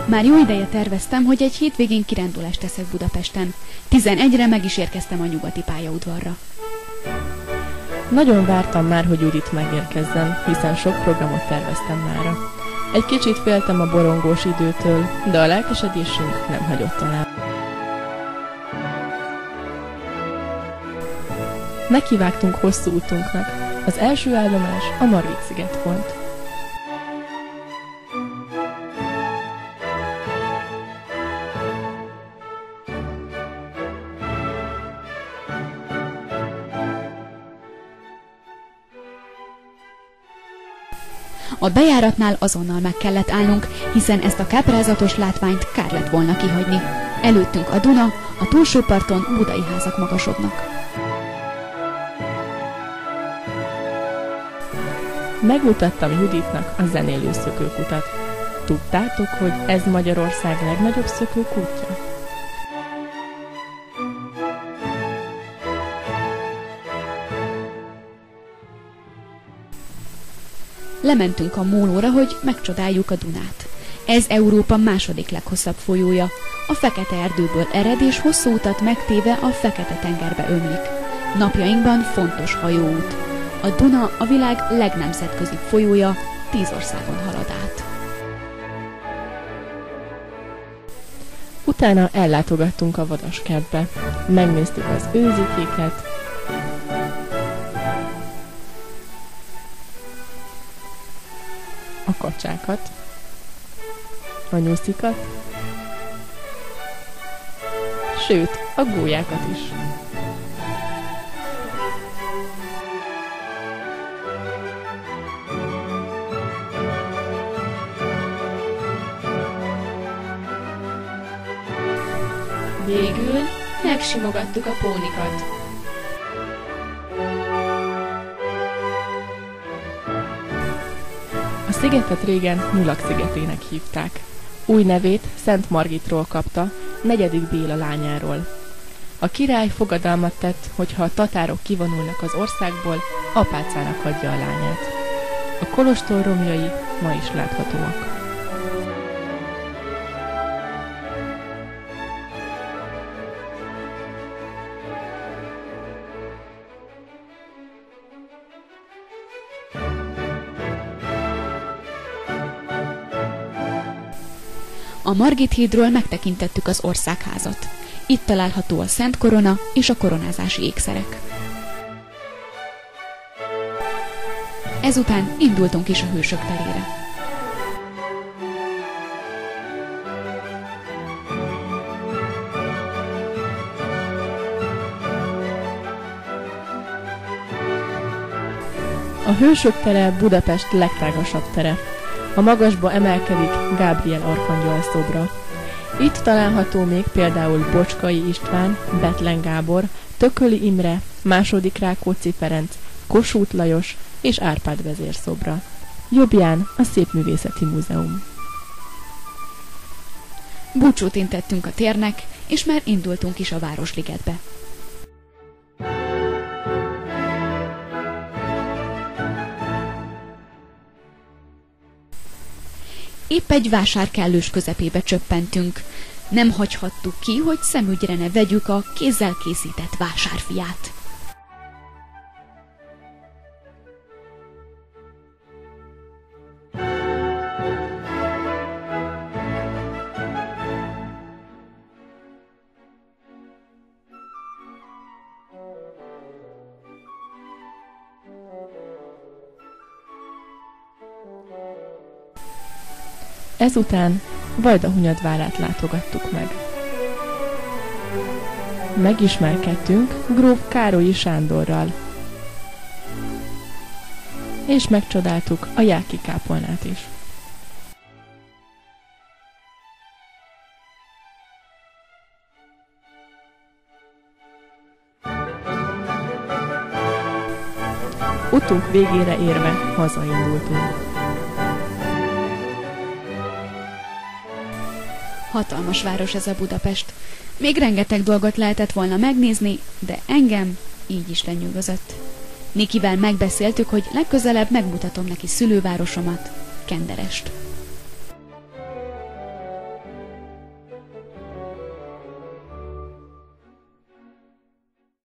Már jó ideje terveztem, hogy egy hétvégén kirándulást teszek Budapesten. 11-re meg is érkeztem a nyugati pályaudvarra. Nagyon vártam már, hogy Judit megérkezzen, hiszen sok programot terveztem mára. Egy kicsit féltem a borongós időtől, de a lelkesedésünk nem hagyott alá. Nekivágtunk hosszú útunknak. Az első állomás a Margit-sziget volt. A bejáratnál azonnal meg kellett állnunk, hiszen ezt a káprázatos látványt kár lett volna kihagyni. Előttünk a Duna, a túlsó parton budai házak magasodnak. Megmutattam Juditnak a zenélő szökőkutat. Tudtátok, hogy ez Magyarország legnagyobb szökőkútja? Lementünk a mólóra, hogy megcsodáljuk a Dunát. Ez Európa második leghosszabb folyója. A Fekete-erdőből ered és hosszú utat megtéve a Fekete-tengerbe ömlik. Napjainkban fontos hajóút. A Duna a világ legnemzetközibb folyója, 10 országon halad át. Utána ellátogattunk a vadaskertbe. Megnéztük az őzikéket, a kacsákat, a nyuszikat, sőt, a gólyákat is. Végül megsimogattuk a pónikat. A szigetet régen Nyulak szigetének hívták. Új nevét Szent Margitról kapta, 4. Béla lányáról. A király fogadalmat tett, hogy ha a tatárok kivonulnak az országból, apácának adja a lányát. A kolostor romjai ma is láthatóak. A Margit hídról megtekintettük az országházat. Itt található a Szent Korona és a koronázási ékszerek. Ezután indultunk is a Hősök terére. A Hősök tere Budapest legtágasabb tere. A magasba emelkedik Gábriel arkangyal szobra. Itt található még például Bocskai István, Bethlen Gábor, Tököli Imre, II. Rákóczi Ferenc, Kossuth Lajos és Árpád vezér szobra. Jobbján a Szépművészeti Múzeum. Búcsút intettünk a térnek, és már indultunk is a Városligetbe. Épp egy vásár kellős közepébe csöppentünk. Nem hagyhattuk ki, hogy szemügyre ne vegyük a kézzel készített vásárfiát. Ezután Vajdahunyadvárát látogattuk meg. Megismerkedtünk gróf Károlyi Sándorral, és megcsodáltuk a jáki kápolnát is. Utunk végére érve hazaindultunk. Hatalmas város ez a Budapest. Még rengeteg dolgot lehetett volna megnézni, de engem így is lenyűgözött. Nikivel megbeszéltük, hogy legközelebb megmutatom neki szülővárosomat, Kenderest.